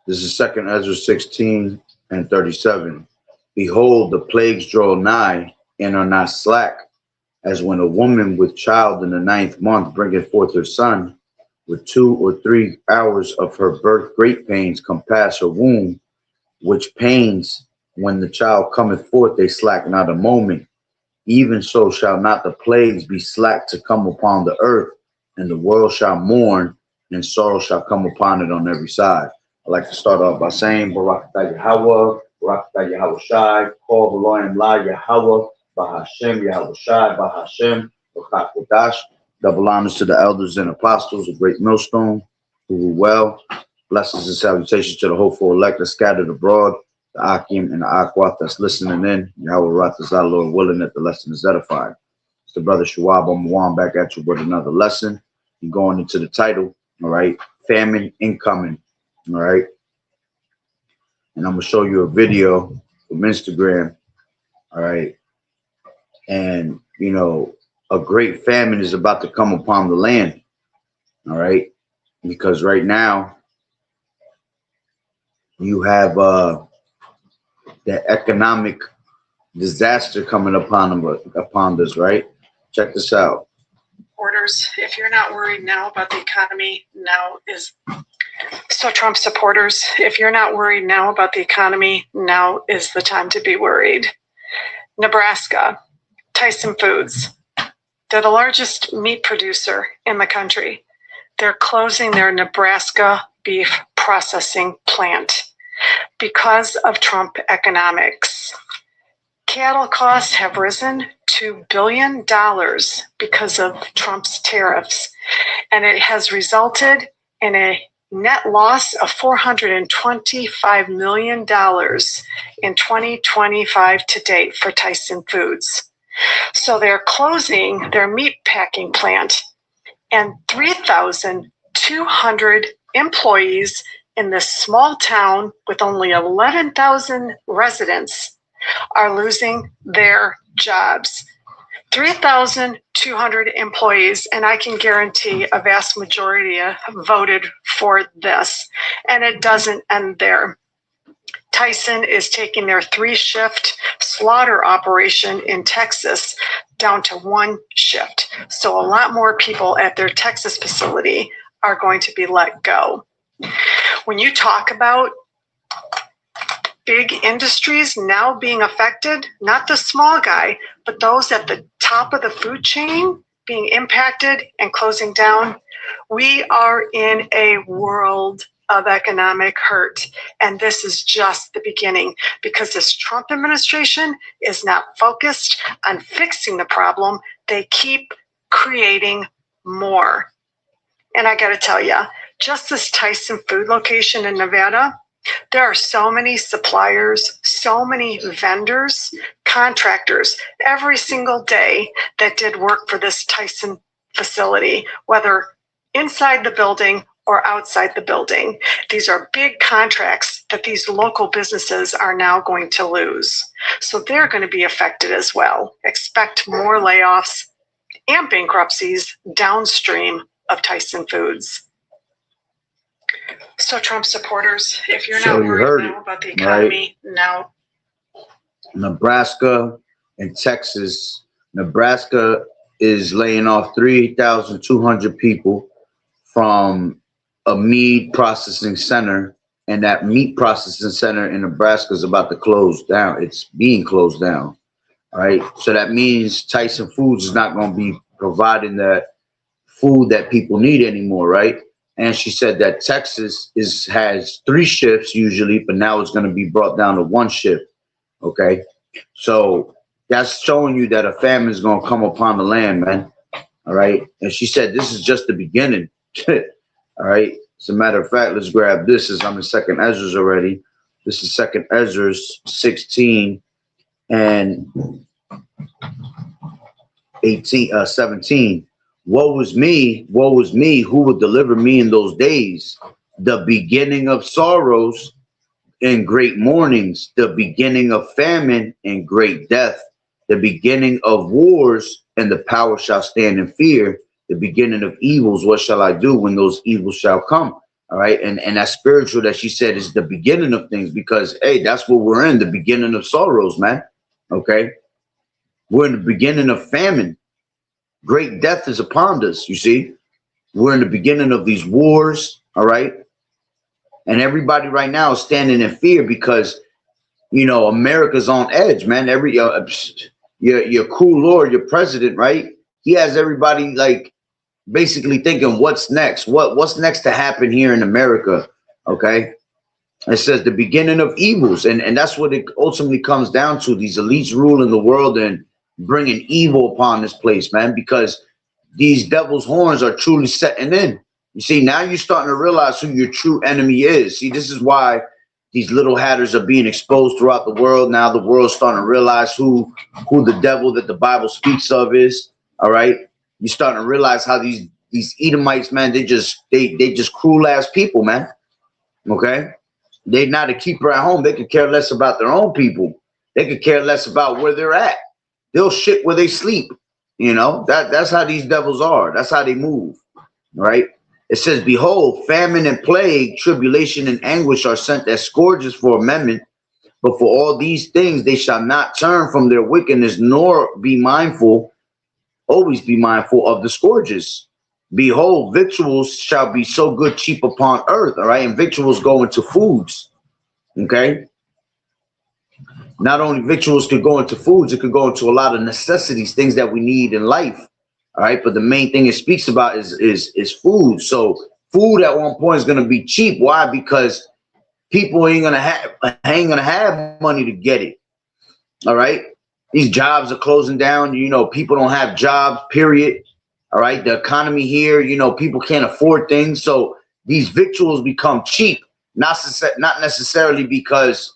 This is 2nd Ezra 16 and 37. Behold, the plagues draw nigh and are not slack, as when a woman with child in the 9th month bringeth forth her son, with 2 or 3 hours of her birth great pains compass her womb, which pains when the child cometh forth they slack not a moment. Even so shall not the plagues be slack to come upon the earth, and the world shall mourn, and sorrow shall come upon it on every side. I'd like to start off by saying, Barak Atah Yahweh, Barak Atah Yahweh Shai, Kol V'Loim La Yahweh, Bahashem Yahweh Shai, Bahashem, B'chak Kodash. Double honors to the elders and apostles, a great millstone, who rule well. Blessings and salutations to the hopeful elect that scattered abroad, the Akim and the Akwat that's listening in. Yahweh Ratazah, Lord willing that the lesson is edified. It's the brother Shawab Amawan back at you with another lesson. You're going into the title, all right? Famine Incoming, all right? And I'm going to show you a video from Instagram, all right? And, you know, a great famine is about to come upon the land, all right? Because right now, you have the economic disaster coming upon us, right? Check this out. Supporters, if you're not worried now about the economy, now is so Trump supporters, if you're not worried now about the economy, now is the time to be worried. Nebraska, Tyson Foods, they're the largest meat producer in the country. They're closing their Nebraska beef processing plant because of Trump economics. Cattle costs have risen $2 billion because of Trump's tariffs, and it has resulted in a net loss of $425 million in 2025 to date for Tyson Foods. So they're closing their meat packing plant, and 3,200 employees in this small town with only 11,000 residents are losing their jobs. 3,200 employees, and I can guarantee a vast majority voted for this, and it doesn't end there. Tyson is taking their 3-shift slaughter operation in Texas down to 1 shift. So a lot more people at their Texas facility are going to be let go. When you talk about big industries now being affected, not the small guy, but those at the top of the food chain being impacted and closing down, we are in a world of economic hurt. And this is just the beginning, because this Trump administration is not focused on fixing the problem. They keep creating more. And I got to tell you, just this Tyson food location in Nevada, there are so many suppliers, so many vendors, contractors every single day that did work for this Tyson facility, whether inside the building or outside the building. These are big contracts that these local businesses are now going to lose. So they're going to be affected as well. Expect more layoffs and bankruptcies downstream of Tyson Foods. So Trump supporters, if you're not worried now about the economy, right? Now. Nebraska and Texas. Nebraska is laying off 3,200 people from a meat processing center, and that meat processing center in Nebraska is about to close down. It's being closed down, all right? So that means Tyson Foods is not going to be providing that food that people need anymore, right? And she said that Texas has 3 shifts usually, but now it's going to be brought down to 1 shift, okay? So that's showing you that a famine is going to come upon the land, man, all right? And she said this is just the beginning. All right. As a matter of fact, let's grab this as I'm in 2nd Ezra's already. This is 2nd Ezra's 16 and 17. Woe is me, who would deliver me in those days? The beginning of sorrows and great mournings, the beginning of famine and great death, the beginning of wars, and the power shall stand in fear. The beginning of evils, what shall I do when those evils shall come? All right. And that spiritual that she said is the beginning of things, because, hey, that's what we're in, the beginning of sorrows, man. Okay. We're in the beginning of famine. Great death is upon us. You see, we're in the beginning of these wars. All right. And everybody right now is standing in fear because, you know, America's on edge, man. Your cool Lord, your president, right? He has everybody like basically thinking, what's next? What's next to happen here in America? Okay. It says the beginning of evils. And that's what it ultimately comes down to. These elites ruling the world and bringing evil upon this place, man, because these devil's horns are truly setting in. You see, now you're starting to realize who your true enemy is. See, this is why these little hatters are being exposed throughout the world. Now the world's starting to realize who the devil that the Bible speaks of is. All right. You're starting to realize how these Edomites, man, they just cruel ass people, man. Okay. They're not a keeper at home. They could care less about their own people. They could care less about where they're at. They'll shit where they sleep. You know, that's how these devils are. That's how they move. Right. It says, behold, famine and plague, tribulation and anguish are sent as scourges for amendment. But for all these things, they shall not turn from their wickedness, nor be mindful, always be mindful of the scourges. Behold, victuals shall be so good cheap upon earth. All right. And victuals go into foods. Okay. Not only victuals could go into foods, it could go into a lot of necessities, things that we need in life. All right. But the main thing it speaks about is food. So food at one point is going to be cheap. Why? Because people ain't gonna have money to get it. All right. These jobs are closing down. You know, people don't have jobs, period. All right. The economy here, you know, people can't afford things. So these victuals become cheap, not necessarily because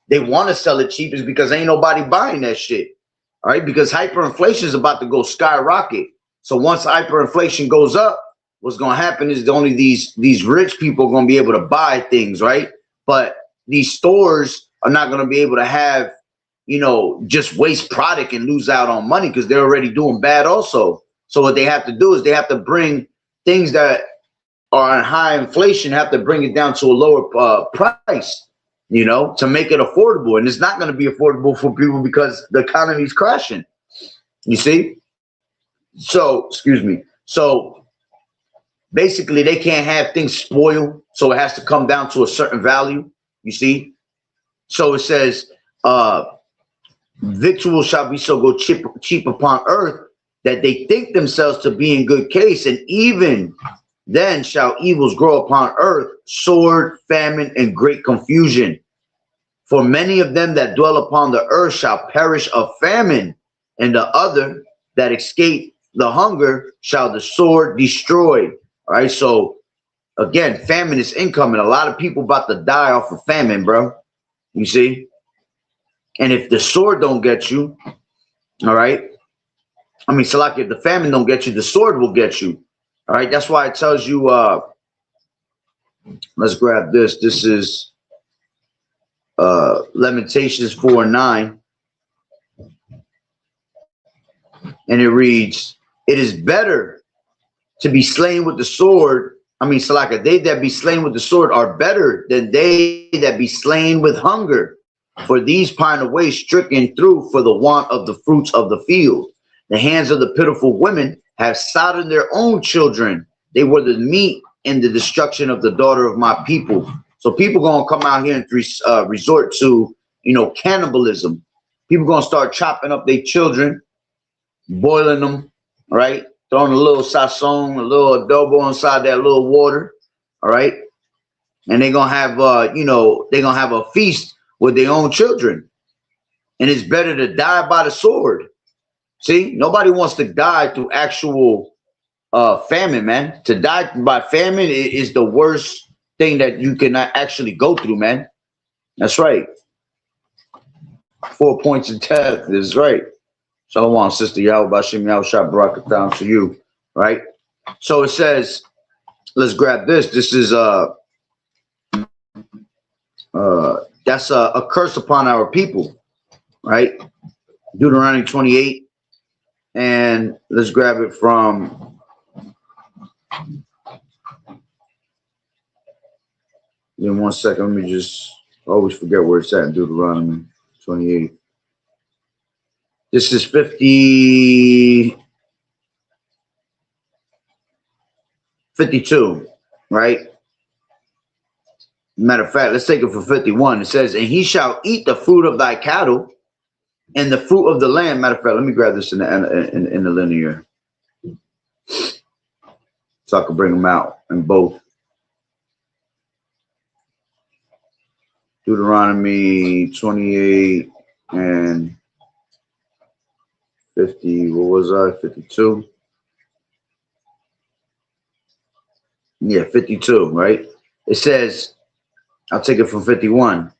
they want to sell it cheap, is because ain't nobody buying that shit. All right. Because hyperinflation is about to go skyrocket. So once hyperinflation goes up, what's going to happen is only these rich people are going to be able to buy things. Right. But these stores are not going to be able to have, you know, just waste product and lose out on money because they're already doing bad also. So what they have to do is they have to bring things that are on high inflation, have to bring it down to a lower price, you know, to make it affordable. And it's not going to be affordable for people because the economy is crashing. You see? So, excuse me. So basically they can't have things spoil. So it has to come down to a certain value. You see? So it says, victuals shall be so go cheap upon earth that they think themselves to be in good case, and even then shall evils grow upon earth, sword, famine, and great confusion. For many of them that dwell upon the earth shall perish of famine, and the other that escape the hunger shall the sword destroy. All right, so again, famine is incoming. A lot of people about to die off of famine, bro. You see? And if the sword don't get you, all right, I mean, so like if the famine don't get you, the sword will get you. All right, that's why it tells you, let's grab this. This is Lamentations 4:9. And it reads, it is better to be slain with the sword. I mean, Salaka, they that be slain with the sword are better than they that be slain with hunger. For these pine away stricken through for the want of the fruits of the field. The hands of the pitiful women have sodden their own children. They were the meat in the destruction of the daughter of my people. So people going to come out here and resort to, you know, cannibalism. People going to start chopping up their children, boiling them, right? Throwing a little sazon, a little adobo inside that little water, all right? And they're going to have, you know, they're going to have a feast with their own children. And it's better to die by the sword. See, nobody wants to die through actual famine, man. To die by famine is the worst thing that you can actually go through, man. That's right. 4 points of death is right. So on, Sister Yahweh Bashim Yahushua Barakatam to you, right? So it says, let's grab this. This is that's a curse upon our people, right? Deuteronomy 28. And let's grab it from Give me 1 second. Let me just always forget where it's at in Deuteronomy 28. This is 52, right? Matter of fact, let's take it for 51. It says, and he shall eat the fruit of thy cattle and the fruit of the land. Matter of fact, let me grab this in the linear so I can bring them out in both. Deuteronomy 28 and 50. What was I? 52. Yeah, 52, right? It says, I'll take it from 51.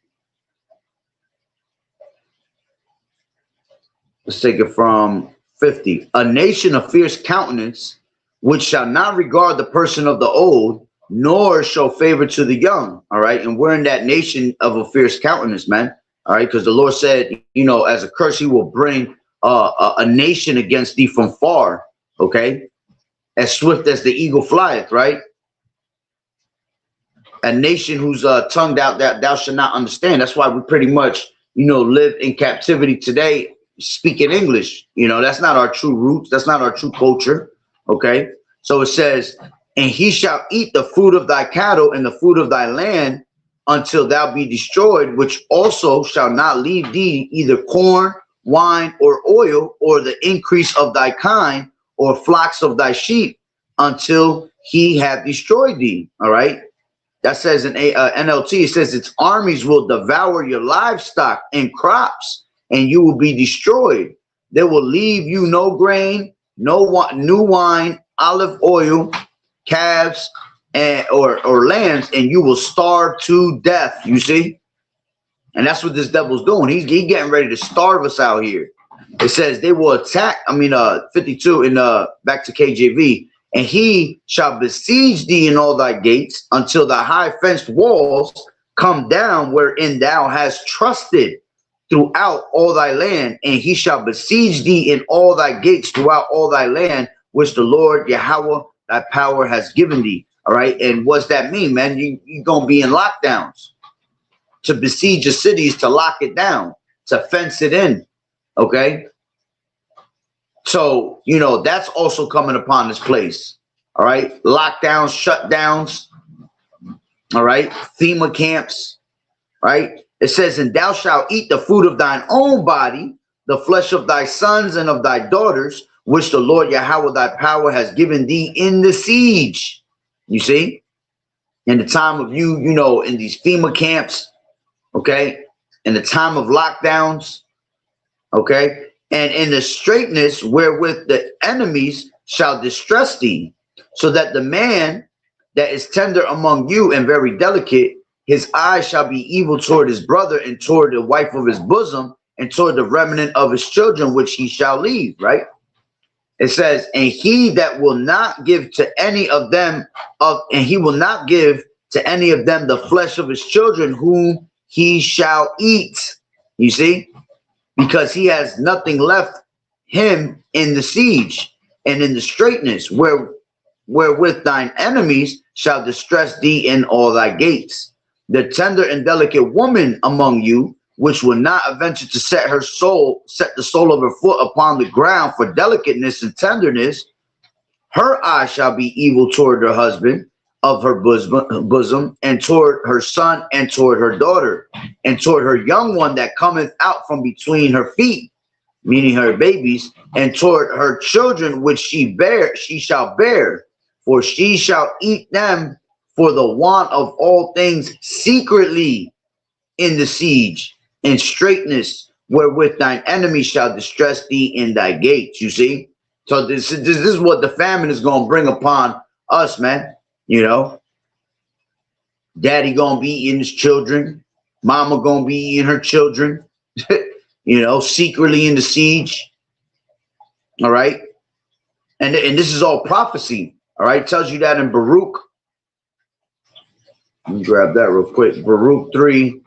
Let's take it from 50. A nation of fierce countenance, which shall not regard the person of the old, nor show favor to the young. All right. And we're in that nation of a fierce countenance, man. All right. Because the Lord said, you know, as a curse, he will bring a nation against thee from far. Okay. As swift as the eagle flieth, right? A nation whose tongue out that thou shalt not understand. That's why we pretty much, you know, live in captivity today, speaking English. You know, that's not our true roots. That's not our true culture. Okay. So it says, and he shall eat the fruit of thy cattle and the fruit of thy land until thou be destroyed, which also shall not leave thee either corn, wine, or oil, or the increase of thy kind, or flocks of thy sheep, until he have destroyed thee. All right. That says in NLT, it says its armies will devour your livestock and crops, and you will be destroyed. They will leave you no grain, no new wine, olive oil, calves, and or lambs, and you will starve to death. You see, and that's what this devil's doing. He's getting ready to starve us out here. It says they will attack. 52 in back to KJV. And he shall besiege thee in all thy gates until the high fenced walls come down wherein thou hast trusted throughout all thy land. And he shall besiege thee in all thy gates throughout all thy land, which the Lord Yahweh thy power has given thee. All right. And what's that mean, man? You're going to be in lockdowns. To besiege a city is to lock it down, to fence it in. Okay. So, you know, that's also coming upon this place. All right. Lockdowns, shutdowns. All right. FEMA camps. Right. It says, and thou shalt eat the fruit of thine own body, the flesh of thy sons and of thy daughters, which the Lord Yahweh thy power has given thee in the siege. You see, in the time of you know, in these FEMA camps. Okay. In the time of lockdowns. Okay. And in the straitness wherewith the enemies shall distress thee, so that the man that is tender among you and very delicate, his eye shall be evil toward his brother and toward the wife of his bosom and toward the remnant of his children, which he shall leave, right? It says, and he that will not give to any of them and he will not give to any of them the flesh of his children whom he shall eat. You see? Because he has nothing left him in the siege and in the straitness wherewith thine enemies shall distress thee in all thy gates. The tender and delicate woman among you, which will not venture to set the sole of her foot upon the ground for delicateness and tenderness, her eye shall be evil toward her husband of her bosom, and toward her son, and toward her daughter, and toward her young one that cometh out from between her feet, meaning her babies, and toward her children which she shall bear, for she shall eat them for the want of all things secretly in the siege and straitness wherewith thine enemy shall distress thee in thy gates. You see, so this is what the famine is going to bring upon us, man. You know, daddy gonna be eating his children, mama gonna be eating her children, you know, secretly in the siege. All right. And this is all prophecy. All right. It tells you that in Baruch. Let me grab that real quick. Baruch 2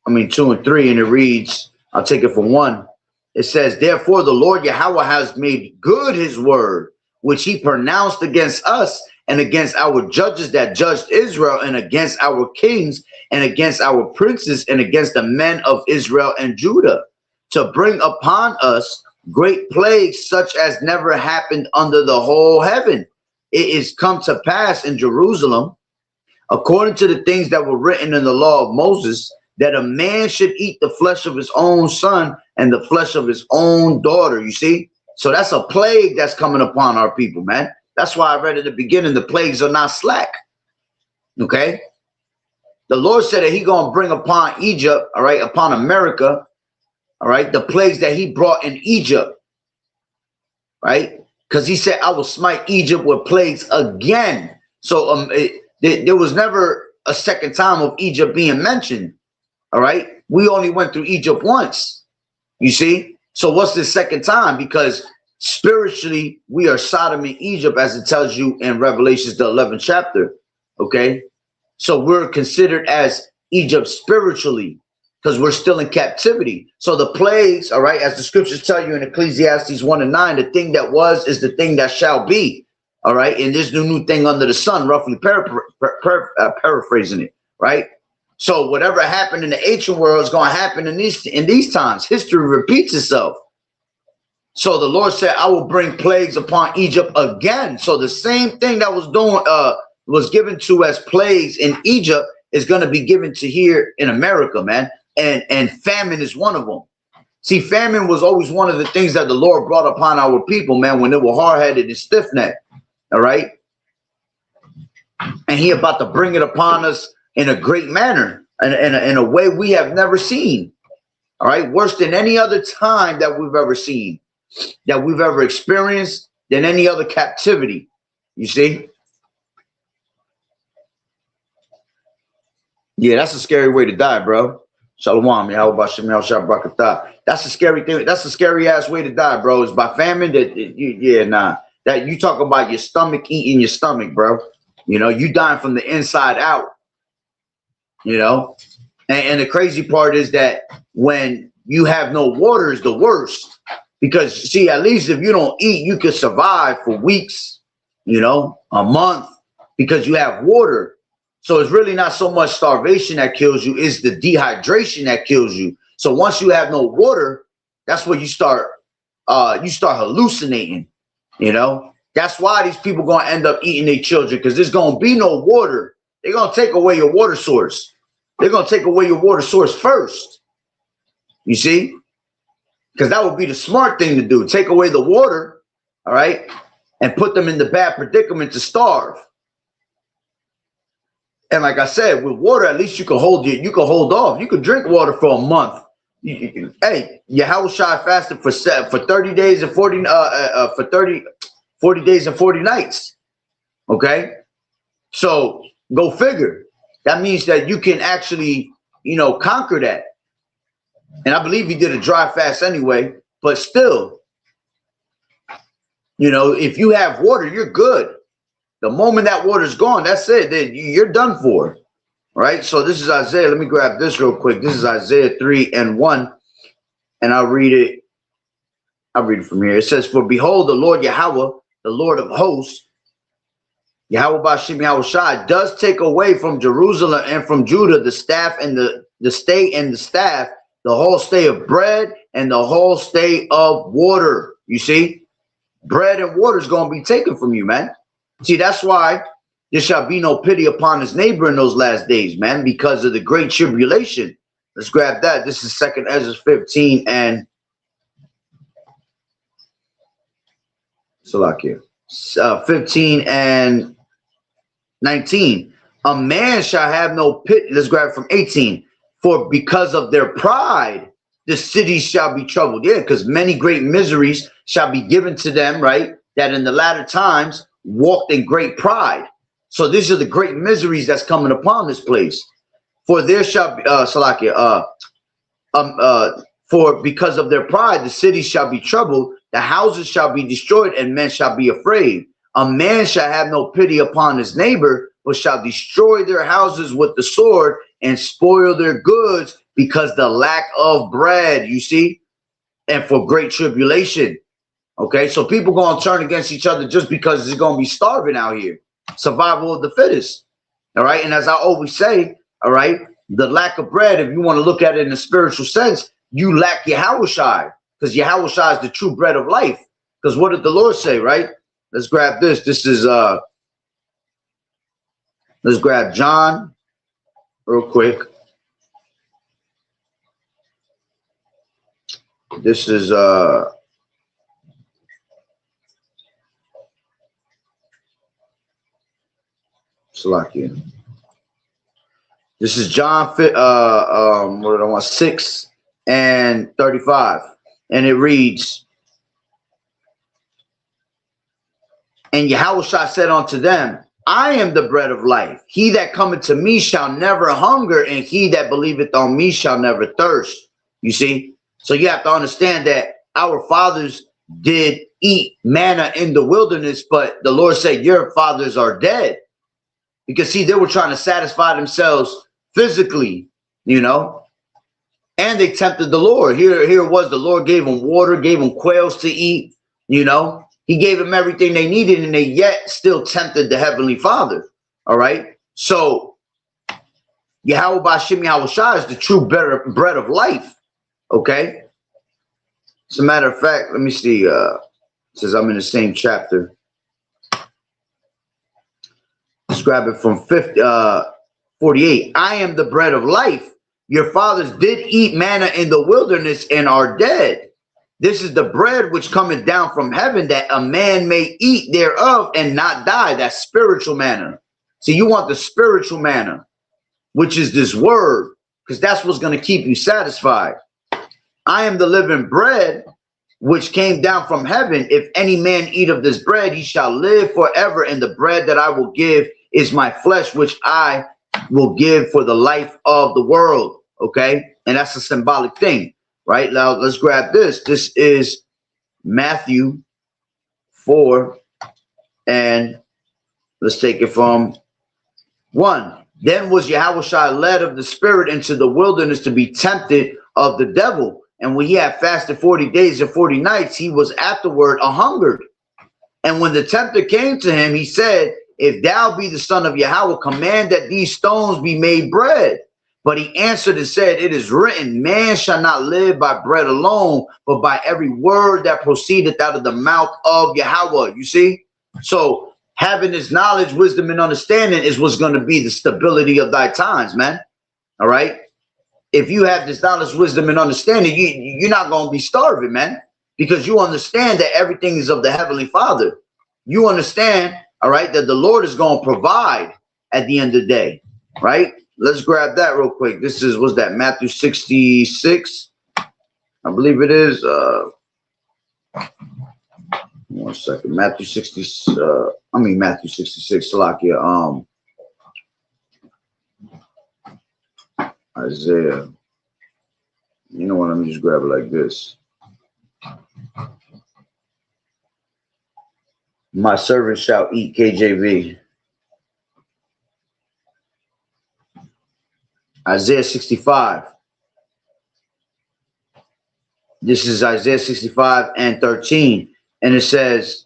and 3, and it reads, I'll take it from 1. It says, therefore the Lord Yahweh has made good his word, which he pronounced against us, and against our judges that judged Israel, and against our kings, and against our princes, and against the men of Israel and Judah, to bring upon us great plagues such as never happened under the whole heaven. It is come to pass in Jerusalem, according to the things that were written in the law of Moses, that a man should eat the flesh of his own son and the flesh of his own daughter. You see? So that's a plague that's coming upon our people, man. That's why I read at the beginning, the plagues are not slack. Okay? The Lord said that he going to bring upon Egypt, all right, upon America, all right, the plagues that he brought in Egypt, right? Because he said, I will smite Egypt with plagues again. So there was never a second time of Egypt being mentioned, all right? We only went through Egypt once, you see? So what's the second time? Because spiritually, we are Sodom and Egypt, as it tells you in Revelations, the 11th chapter, okay? So we're considered as Egypt spiritually, because we're still in captivity. So the plagues, all right, as the scriptures tell you in Ecclesiastes 1 and 9, the thing that was is the thing that shall be, all right? And there's no new thing under the sun, roughly paraphrasing it, right? So whatever happened in the ancient world is going to happen in these times. History repeats itself. So the Lord said, I will bring plagues upon Egypt again. So the same thing that was given to as plagues in Egypt is going to be given to here in America, man. And famine is one of them. See, famine was always one of the things that the Lord brought upon our people, man, when they were hard-headed and stiff-necked, all right? And he about to bring it upon us in a great manner, in a way we have never seen, all right? Worse than any other time that we've ever seen, that we've ever experienced, than any other captivity, you see? Yeah, that's a scary way to die, bro. Shalom, YAHAWAH'S. That's a scary thing. That's a scary ass way to die, bro. It's by famine. That you talk about your stomach eating your stomach, bro. You know, you dying from the inside out. You know, and the crazy part is that when you have no water is the worst, because see, at least if you don't eat, you can survive for weeks, you know, a month, because you have water. So it's really not so much starvation that kills you, it's the dehydration that kills you. So once you have no water, that's where you start hallucinating, you know. That's why these people going to end up eating their children, because there's going to be no water. They're going to take away your water source. They're going to take away your water source first. You see? Because that would be the smart thing to do. Take away the water, all right, and put them in the bad predicament to starve. And like I said, with water, at least you can hold off. You could drink water for a month. Hey, Yahawashi fasted for 30 days and 40 days and 40 nights. Okay, so go figure. That means that you can actually, you know, conquer that. And I believe he did a dry fast anyway. But still, you know, if you have water, you're good. The moment that water's gone, that's it. Then you're done for, right? So this is Isaiah. Let me grab this real quick. This is Isaiah 3 and 1, and I'll read it. I'll read it from here. It says, "For behold, the Lord Yahweh, the Lord of hosts, Yahweh Bashim Yahawashi, does take away from Jerusalem and from Judah the staff and the stay and the staff, the whole stay of bread and the whole stay of water." You see, bread and water is going to be taken from you, man. See, that's why there shall be no pity upon his neighbor in those last days, man, because of the great tribulation. Let's grab that. This is 2nd Ezra 15 and 15 and 19. A man shall have no pity. Let's grab from 18. For because of their pride, the cities shall be troubled. Yeah, because many great miseries shall be given to them, right? That in the latter times walked in great pride. So these are the great miseries that's coming upon this place. For there shall be for because of their pride, the cities shall be troubled, the houses shall be destroyed, and men shall be afraid. A man shall have no pity upon his neighbor, but shall destroy their houses with the sword and spoil their goods, because the lack of bread, you see, and for great tribulation. Okay, so people going to turn against each other just because it's going to be starving out here. Survival of the fittest. All right. And as I always say, all right, the lack of bread, if you want to look at it in a spiritual sense, you lack YAHAWAH'S, because YAHAWAH'S is the true bread of life. Because what did the Lord say, right? Let's grab this. This is let's grab John real quick. This is Salakia. This is John what did I want? 6 and 35. And it reads, and YAHAWAH said unto them, I am the bread of life. He that cometh to me shall never hunger, and he that believeth on me shall never thirst. You see? So you have to understand that our fathers did eat manna in the wilderness, but the Lord said, your fathers are dead. Because see, they were trying to satisfy themselves physically, you know, and they tempted the Lord. Here it was, the Lord gave them water, gave them quails to eat, you know. He gave them everything they needed, and they yet still tempted the Heavenly Father. All right. So Yahweh B'Shem YAHAWAH is the true bread of life. Okay. As a matter of fact, let me see. It says I'm in the same chapter. Let's grab it from 48. I am the bread of life. Your fathers did eat manna in the wilderness and are dead. This is the bread which cometh down from heaven, that a man may eat thereof and not die. That's spiritual manna. So you want the spiritual manna, which is this word, because that's what's going to keep you satisfied. I am the living bread which came down from heaven. If any man eat of this bread, he shall live forever. And the bread that I will give is my flesh, which I will give for the life of the world. Okay. And that's a symbolic thing, right? Now let's grab this. This is Matthew 4, and let's take it from 1. Then was YAHAWAH led of the spirit into the wilderness to be tempted of the devil. And when he had fasted 40 days and 40 nights, he was afterward a-hungered. And when the tempter came to him, he said, if thou be the son of Yahweh, command that these stones be made bread. But he answered and said, it is written, man shall not live by bread alone, but by every word that proceedeth out of the mouth of Yahweh. You see? So having this knowledge, wisdom, and understanding is what's going to be the stability of thy times, man. All right? If you have this knowledge, wisdom, and understanding, you're not going to be starving, man, because you understand that everything is of the Heavenly Father. You understand, all right, that the Lord is going to provide at the end of the day, right? Let's grab that real quick. This is, what's that, Matthew 66? I believe it is. 1 second. Matthew 66, Salakia. Isaiah. You know what? Let me just grab it like this. My servant shall eat, KJV. Isaiah 65. This is Isaiah 65 and 13. And it says,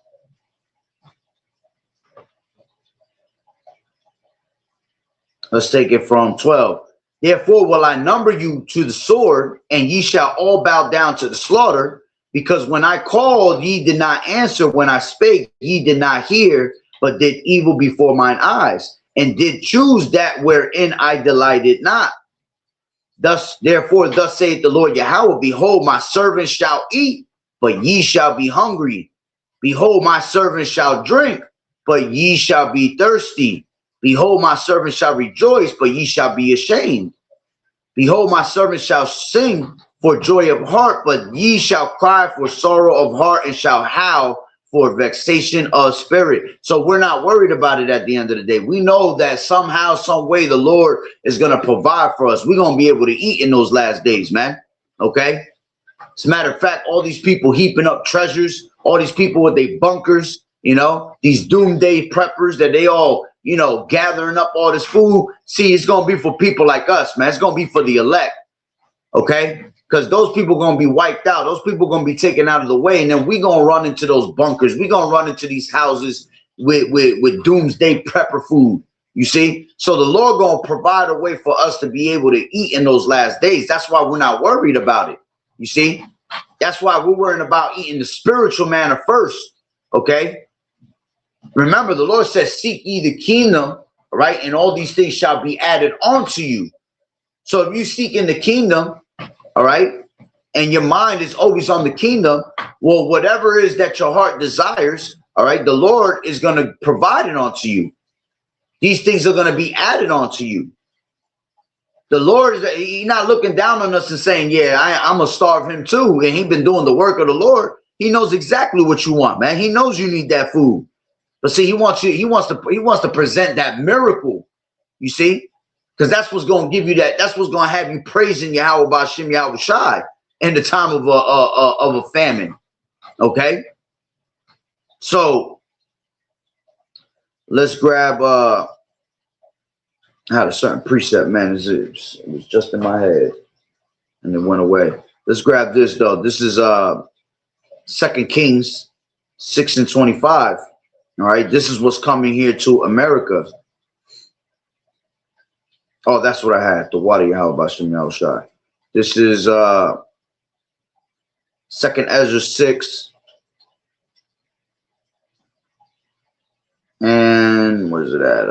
let's take it from 12. Therefore will I number you to the sword, and ye shall all bow down to the slaughter, because when I called, ye did not answer. When I spake, ye did not hear, but did evil before mine eyes, and did choose that wherein I delighted not. Therefore, thus saith the Lord Yahweh, behold, my servant shall eat, but ye shall be hungry. Behold, my servant shall drink, but ye shall be thirsty. Behold, my servant shall rejoice, but ye shall be ashamed. Behold, my servant shall sing for joy of heart, but ye shall cry for sorrow of heart, and shall howl for vexation of spirit. So we're not worried about it at the end of the day. We know that somehow, some way, the Lord is going to provide for us. We're going to be able to eat in those last days, man. Okay? As a matter of fact, all these people heaping up treasures, all these people with their bunkers, you know, these doomsday preppers that they all, you know, gathering up all this food. See, it's going to be for people like us, man. It's going to be for the elect. Okay? Because those people are going to be wiped out. Those people are going to be taken out of the way. And then we're going to run into those bunkers. We're going to run into these houses, with doomsday prepper food. You see? So the Lord gonna provide a way for us to be able to eat in those last days. That's why we're not worried about it. You see? That's why we're worrying about eating the spiritual manna first. Okay? Remember, the Lord says, seek ye the kingdom, right? And all these things shall be added onto you. So if you seek in the kingdom, all right, and your mind is always on the kingdom, well, whatever it is that your heart desires, all right, the Lord is going to provide it onto you. These things are going to be added onto you. The Lord is, he's not looking down on us and saying, yeah, I'm going to starve him too. And he's been doing the work of the Lord. He knows exactly what you want, man. He knows you need that food. But see, he wants to present that miracle, you see, because that's what's going to give you that. That's what's going to have you praising YAHAWAH'S Yahawashi in the time of a famine. Okay. So let's grab, I had a certain precept, man. It was just in my head and it went away. Let's grab this though. This is 2 Kings 6:25. All right, this is what's coming here to America. Oh, that's what I had. The water YAHAWAH'S Yahawashi. This is 2 Ezra 6. And where's it at?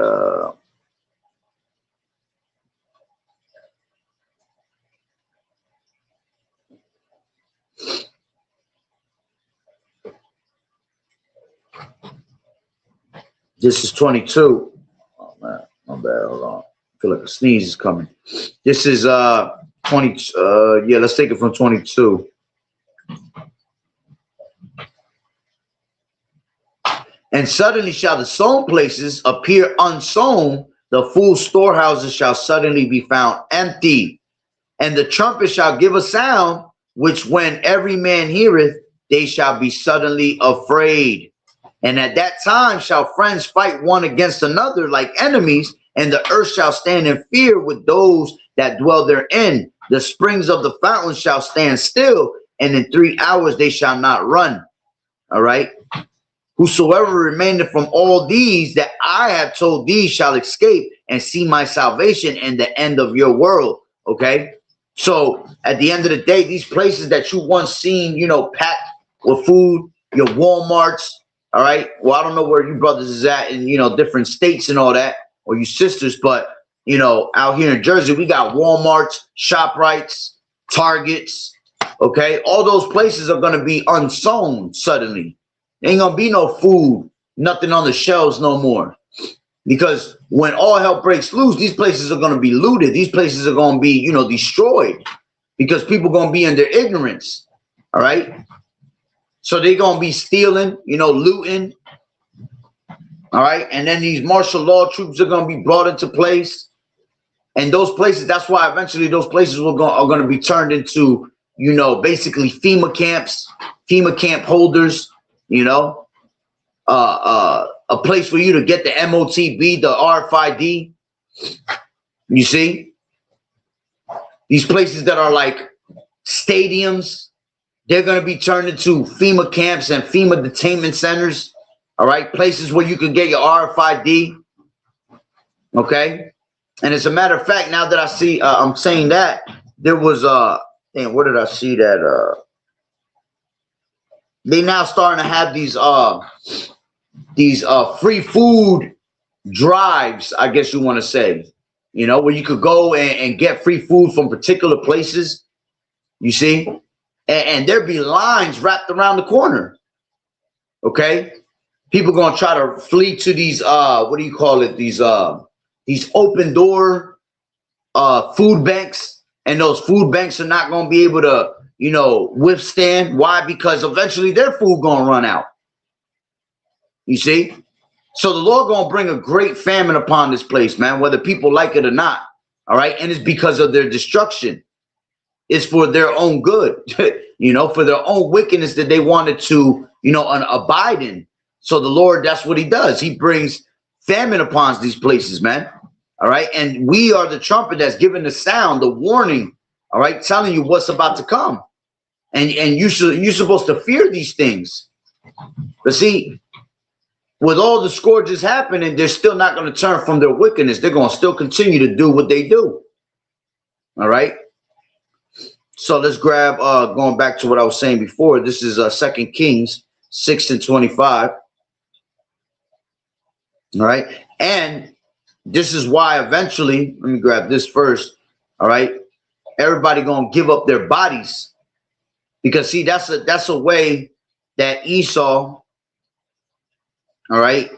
This is 22. Oh man, my bad. Hold on. I feel like a sneeze is coming. This is 20. Yeah, let's take it from 22. And suddenly shall the sown places appear unsown, the full storehouses shall suddenly be found empty. And the trumpet shall give a sound, which when every man heareth, they shall be suddenly afraid. And at that time shall friends fight one against another like enemies, and the earth shall stand in fear with those that dwell therein. The springs of the fountains shall stand still, and in 3 hours they shall not run. All right. Whosoever remaineth from all these that I have told thee shall escape and see my salvation and the end of your world. Okay. So at the end of the day, these places that you once seen, you know, packed with food, your Walmarts. All right. Well, I don't know where you brothers is at in, you know, different states and all that, or you sisters, but, you know, out here in Jersey, we got Walmarts, ShopRites, Targets. Okay. All those places are going to be unsown suddenly. There ain't going to be no food, nothing on the shelves no more. Because when all hell breaks loose, these places are going to be looted. These places are going to be, you know, destroyed because people are going to be in their ignorance. All right. So they're going to be stealing, you know, looting. All right. And then these martial law troops are going to be brought into place. And those places, that's why eventually those places are going to be turned into, you know, basically FEMA camps, FEMA camp holders, you know, a place for you to get the MOTB, the RFID. You see, these places that are like stadiums, they're going to be turned into FEMA camps and FEMA detainment centers. All right. Places where you can get your RFID. Okay. And as a matter of fact, now that I see, I'm saying that there was, damn, where did I see that? They now starting to have these free food drives, I guess you want to say, you know, where you could go and get free food from particular places, you see, and there be lines wrapped around the corner. Okay. People going to try to flee to these, what do you call it? These open door food banks, and those food banks are not going to be able to, you know, withstand. Why? Because eventually their food gonna run out. You see? So the Lord gonna bring a great famine upon this place, man, whether people like it or not. All right. And it's because of their destruction. It's for their own good, you know, for their own wickedness that they wanted to, you know, abide in. So the Lord, that's what he does. He brings famine upon these places, man. All right. And we are the trumpet that's giving the sound, the warning. All right. Telling you what's about to come. And you're supposed to fear these things. But see, with all the scourges happening, they're still not going to turn from their wickedness. They're going to still continue to do what they do. All right. So let's grab, going back to what I was saying before. This is 2 Kings 6:25. All right. And this is why eventually, let me grab this first. All right. Everybody going to give up their bodies, because see, that's a way that Esau, all right,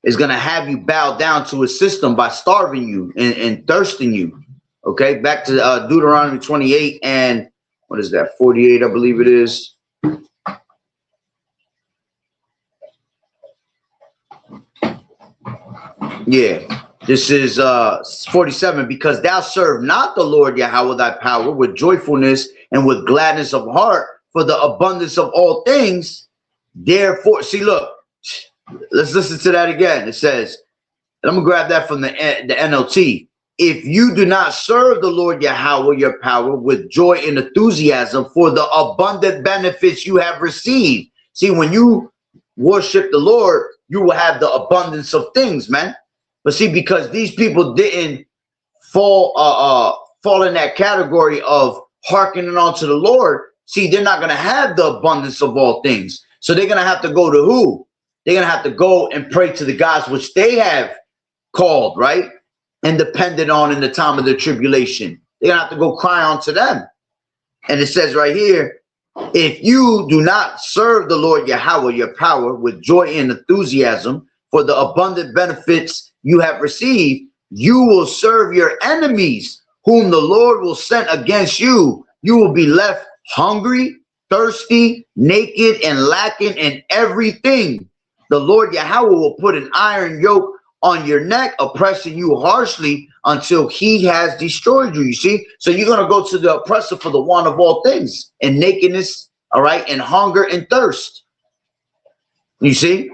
is going to have you bow down to his system by starving you and thirsting you. Okay, back to Deuteronomy 28 and what is that, 48, I believe it is. Yeah, this is 47. Because thou serve not the Lord Yahweh thy power with joyfulness and with gladness of heart for the abundance of all things. Therefore, see, look, let's listen to that again. It says, and I'm gonna grab that from the NLT. If you do not serve the Lord Yahweh your power with joy and enthusiasm for the abundant benefits you have received. See, when you worship the Lord, you will have the abundance of things, man. But see, because these people didn't fall in that category of hearkening onto the Lord, see, they're not going to have the abundance of all things. So they're going to have to go to who? They're going to have to go and pray to the gods which they have called, right? And depended on in the time of the tribulation. They're going to have to go cry unto them. And it says right here, if you do not serve the Lord Yahweh your power with joy and enthusiasm for the abundant benefits you have received, you will serve your enemies, whom the Lord will send against you. You will be left hungry, thirsty, naked, and lacking in everything. The Lord Yahweh will put an iron yoke on your neck, oppressing you harshly until he has destroyed you. You see? So you're going to go to the oppressor for the want of all things, and nakedness, all right, and hunger and thirst. You see?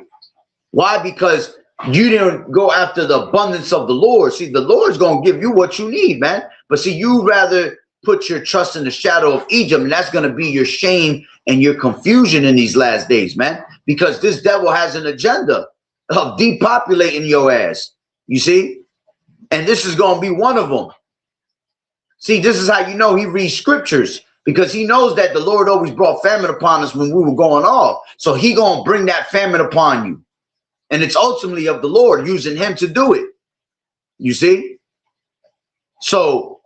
Why? Because you didn't go after the abundance of the Lord. See, the Lord's going to give you what you need, man. But see, you rather put your trust in the shadow of Egypt, and that's going to be your shame and your confusion in these last days, man. Because this devil has an agenda of depopulating your ass. You see? And this is going to be one of them. See, this is how you know he reads scriptures, because he knows that the Lord always brought famine upon us when we were going off. So he going to bring that famine upon you. And it's ultimately of the Lord, using him to do it. You see? So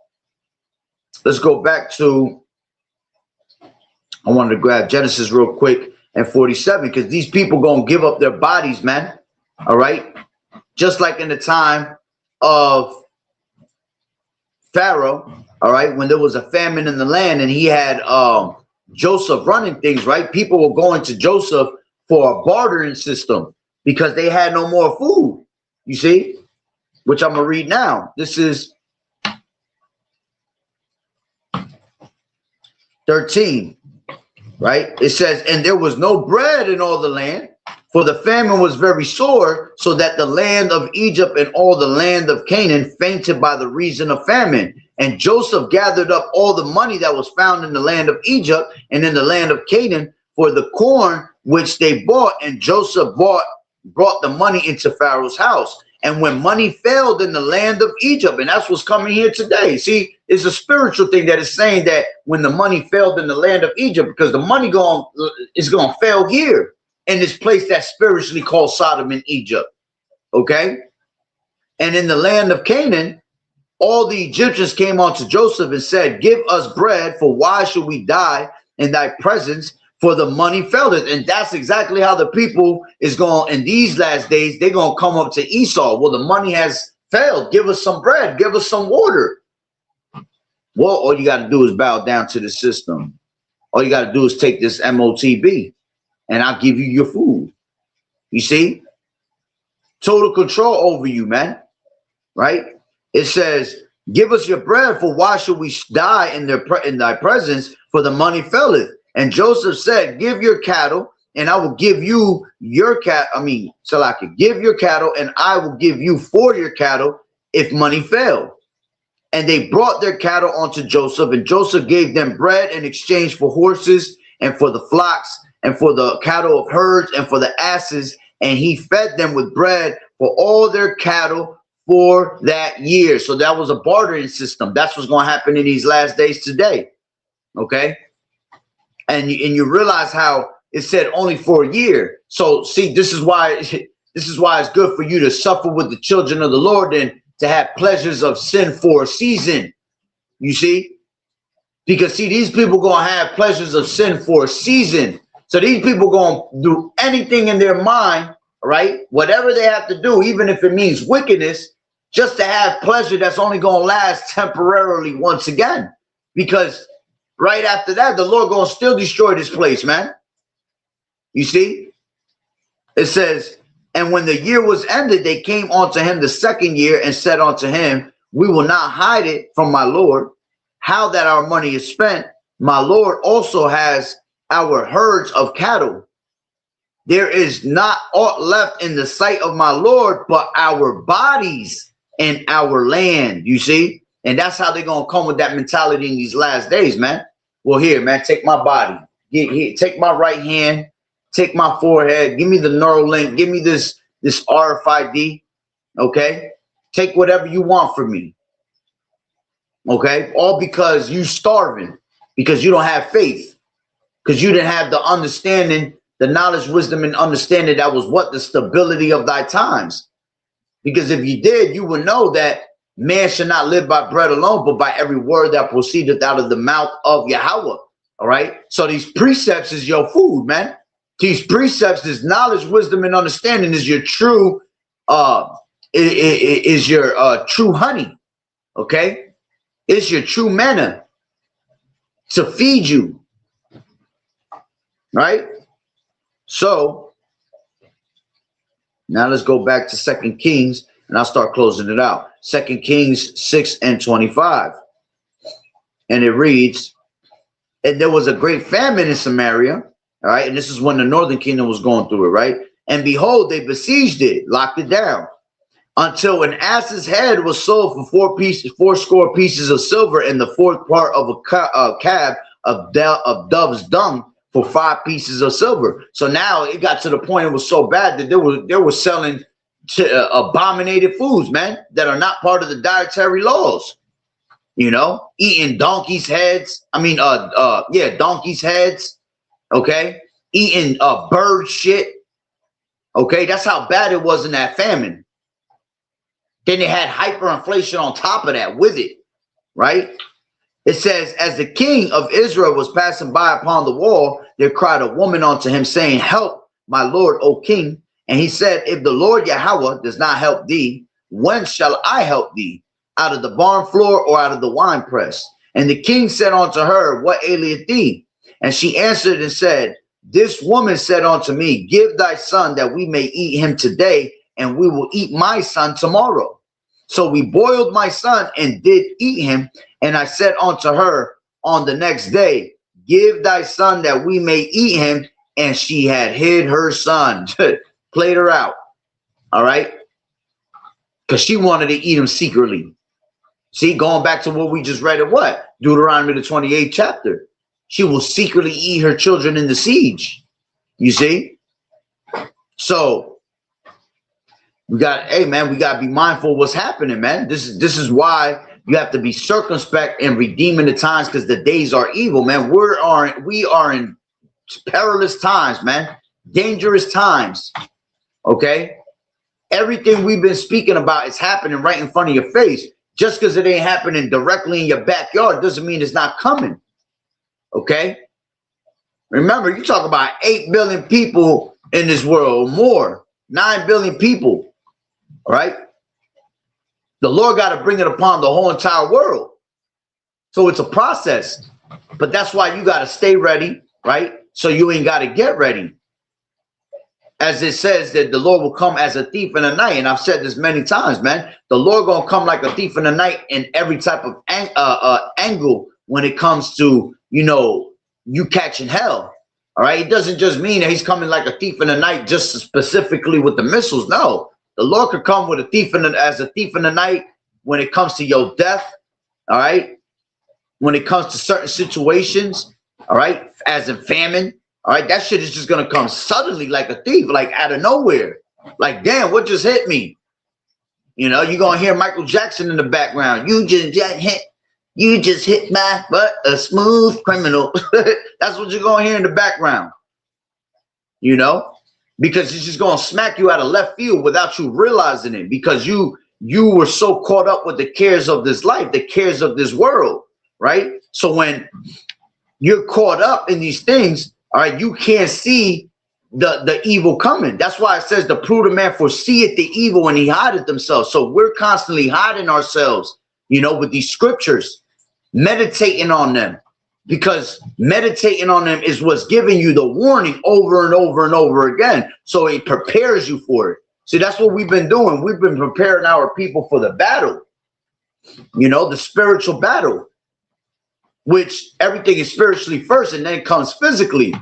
let's go back to, I wanted to grab Genesis real quick and 47, because these people going to give up their bodies, man. All right. Just like in the time of Pharaoh, all right, when there was a famine in the land and he had Joseph running things, right? People were going to Joseph for a bartering system because they had no more food, you see, which I'm going to read now. This is 13, right? It says, and there was no bread in all the land, for the famine was very sore, so that the land of Egypt and all the land of Canaan fainted by the reason of famine. And Joseph gathered up all the money that was found in the land of Egypt and in the land of Canaan for the corn which they bought. And Joseph brought the money into Pharaoh's house. And when money failed in the land of Egypt, and that's what's coming here today. See, it's a spiritual thing that is saying that when the money failed in the land of Egypt, because the money is going to fail here in this place that's spiritually called Sodom and Egypt. Okay. And in the land of Canaan, all the Egyptians came unto Joseph and said, give us bread, for why should we die in thy presence? For the money failed. And that's exactly how the people is going in these last days. They're going to come up to Esau. Well, the money has failed. Give us some bread. Give us some water. Well, all you got to do is bow down to the system. All you got to do is take this MOTB and I'll give you your food. You see? Total control over you, man. Right? It says, give us your bread, for why should we die in thy presence? For the money faileth. And Joseph said, give your cattle, and I will give you your give your cattle, and I will give you for your cattle if money fail. And they brought their cattle unto Joseph, and Joseph gave them bread in exchange for horses, and for the flocks, and for the cattle of herds, and for the asses. and he fed them with bread for all their cattle for that year. So that was a bartering system. That's what's going to happen in these last days today. Okay. And you realize how it said only for a year. So see, this is why it's good for you to suffer with the children of the Lord than to have pleasures of sin for a season. You see? Because see, these people going to have pleasures of sin for a season. So these people going to do anything in their mind, right? Whatever they have to do, even if it means wickedness, just to have pleasure that's only going to last temporarily once again. Because right after that, the Lord going to still destroy this place, man. You see? It says, and when the year was ended, they came unto him the second year and said unto him, we will not hide it from my Lord, how that our money is spent. My Lord also has our herds of cattle. There is not aught left in the sight of my Lord, but our bodies and our land, you see? And that's how they're going to come with that mentality in these last days, man. Well, here, man, take my body. Here, take my right hand. Take my forehead. Give me the neural link. Give me this RFID. Okay? Take whatever you want from me. Okay? All because you starving. Because you don't have faith. Because you didn't have the understanding, the knowledge, wisdom, and understanding that was what? The stability of thy times. Because if you did, you would know that man should not live by bread alone, but by every word that proceedeth out of the mouth of Yahweh. All right? So these precepts is your food, man. These precepts, this knowledge, wisdom, and understanding is your true, true honey. Okay? It's your true manna to feed you. Right? So now let's go back to 2 Kings, and I'll start closing it out. 2 Kings 6:25. And it reads, and there was a great famine in Samaria. All right. And this is when the northern kingdom was going through it. Right. And behold, they besieged it, locked it down until an ass's head was sold for 4 score pieces of silver, and the 4th part of a cab of dove's dung for 5 pieces of silver. So now it got to the point it was so bad that they were selling abominated foods, man, that are not part of the dietary laws. You know, eating donkeys' heads. Donkeys' heads. Okay, eating bird shit. Okay, that's how bad it was in that famine. Then they had hyperinflation on top of that with it, right? It says, as the king of Israel was passing by upon the wall, there cried a woman unto him, saying, help, my lord, O king. And he said, if the Lord Yahweh does not help thee, when shall I help thee? Out of the barn floor or out of the winepress? And the king said unto her, what aileth thee? And she answered and said, this woman said unto me, give thy son that we may eat him today, and we will eat my son tomorrow. So we boiled my son and did eat him. And I said unto her on the next day, give thy son that we may eat him. And she had hid her son. Played her out. All right. Because she wanted to eat him secretly. See, going back to what we just read at what? Deuteronomy the 28th chapter. She will secretly eat her children in the siege. You see? So we got, hey man, we got to be mindful of what's happening, man. This is why you have to be circumspect and redeeming the times, because the days are evil, man. We are in perilous times, man. Dangerous times. Okay? Everything we've been speaking about is happening right in front of your face. Just because it ain't happening directly in your backyard doesn't mean it's not coming. Okay? Remember, you talk about 8 billion people in this world, or more, 9 billion people. All right? The Lord got to bring it upon the whole entire world. So it's a process. But that's why you got to stay ready, right? So you ain't got to get ready. As it says that the Lord will come as a thief in the night. And I've said this many times, man. The Lord going to come like a thief in the night in every type of angle when it comes to, you know, you catching hell. All right. It doesn't just mean that he's coming like a thief in the night just specifically with the missiles. No, the Lord could come with as a thief in the night when it comes to your death. All right. When it comes to certain situations. All right. As in famine. All right, that shit is just gonna come suddenly like a thief, like out of nowhere. Like, damn, what just hit me? You know, you're gonna hear Michael Jackson in the background. You just hit my butt, a smooth criminal. That's what you're gonna hear in the background. You know, because it's just gonna smack you out of left field without you realizing it, because you were so caught up with the cares of this life, the cares of this world, right? So when you're caught up in these things, all right, you can't see the evil coming. That's why it says the prudent man foreseeth the evil and he hideth themselves. So we're constantly hiding ourselves, you know, with these scriptures, meditating on them, because meditating on them is what's giving you the warning over and over and over again. So it prepares you for it. See, that's what we've been doing. We've been preparing our people for the battle, you know, the spiritual battle, which everything is spiritually first and then comes physically.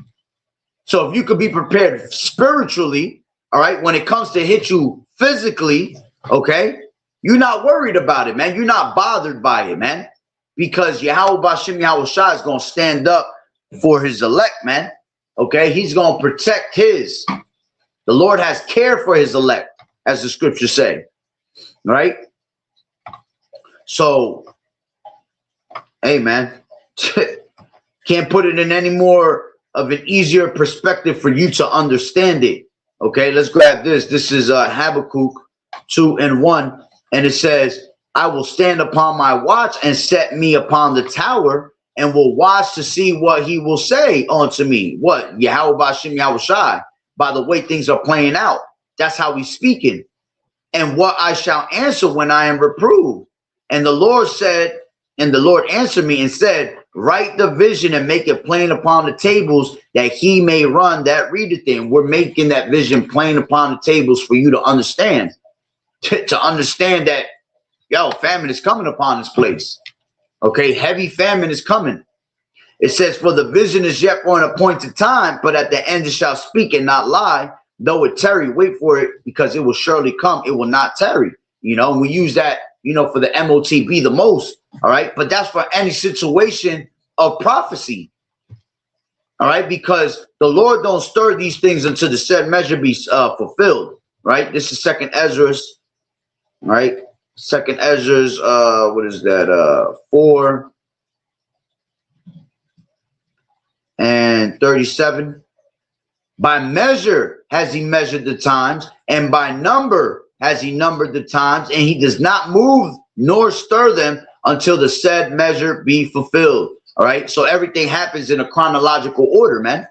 So if you could be prepared spiritually, all right, when it comes to hit you physically, okay, you're not worried about it, man. You're not bothered by it, man, because YAHAWAH'S is going to stand up for his elect, man. Okay, he's going to protect his. The Lord has care for his elect, as the scriptures say, right? So, hey, man, can't put it in any more of an easier perspective for you to understand it. Okay, let's grab this. This is Habakkuk 2:1, and it says, I will stand upon my watch and set me upon the tower, and will watch to see what he will say unto me. What? YAHAWAH'S, by the way things are playing out. That's how he's speaking. And what I shall answer when I am reproved. And the Lord said, and the Lord answered me and said, write the vision and make it plain upon the tables, that he may run that readeth it. We're making that vision plain upon the tables for you to understand. To understand that, yo, famine is coming upon this place. Okay, heavy famine is coming. It says, for the vision is yet for an appointed time, but at the end it shall speak and not lie. Though it tarry, wait for it, because it will surely come. It will not tarry. You know, and we use that, you know, for the MOTB the most. All right, but that's for any situation of prophecy. All right, because the Lord don't stir these things until the said measure be fulfilled. Right, this is 2nd Ezra's. Right, 2nd Ezra's. What is that? 4 and 37. By measure has he measured the times, and by number has he numbered the times, and he does not move nor stir them until the said measure be fulfilled. All right, so everything happens in a chronological order, man.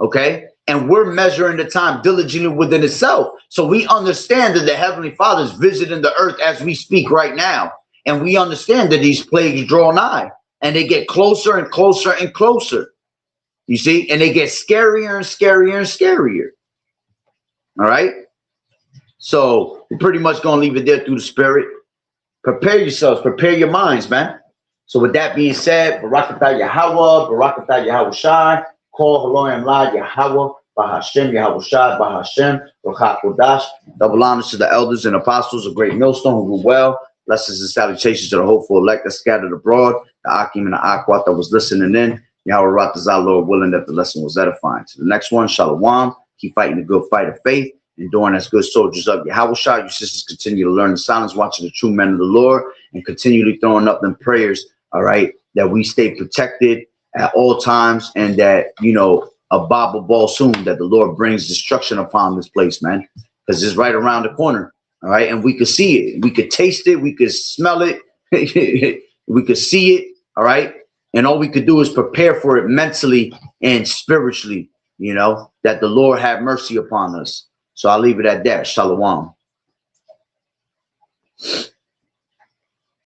Okay, and we're measuring the time diligently within itself. So we understand that the Heavenly Father is visiting the earth as we speak right now, and we understand that these plagues draw nigh, and they get closer and closer and closer. You see, and they get scarier and scarier and scarier. All right, so we're pretty much gonna leave it there through the Spirit. Prepare yourselves, prepare your minds, man. So with that being said, Barakatah Yahawah, Barakatah Yahawashi, Call Haloyam La Yahawah, Bahashem, Yahawashi, Bahashem, Barak Kodash. Double honors to the elders and apostles of Great Millstone who grew well. Blessings and salutations to the hopeful elect that scattered abroad, the Akim and the Akwat that was listening in. Yahweh Ratazah, Lord willing that the lesson was edifying. To the next one, Shalom. Keep fighting the good fight of faith, enduring as good soldiers of Yahawashi. You sisters continue to learn the silence, watching the true men of the Lord, and continually throwing up them prayers, all right, that we stay protected at all times, and that, you know, a Bible ball soon, that the Lord brings destruction upon this place, man, because it's right around the corner, all right, and we could see it, we could taste it, we could smell it, we could see it, all right, and all we could do is prepare for it mentally and spiritually, you know, that the Lord have mercy upon us. So I'll leave it at that. Shalom.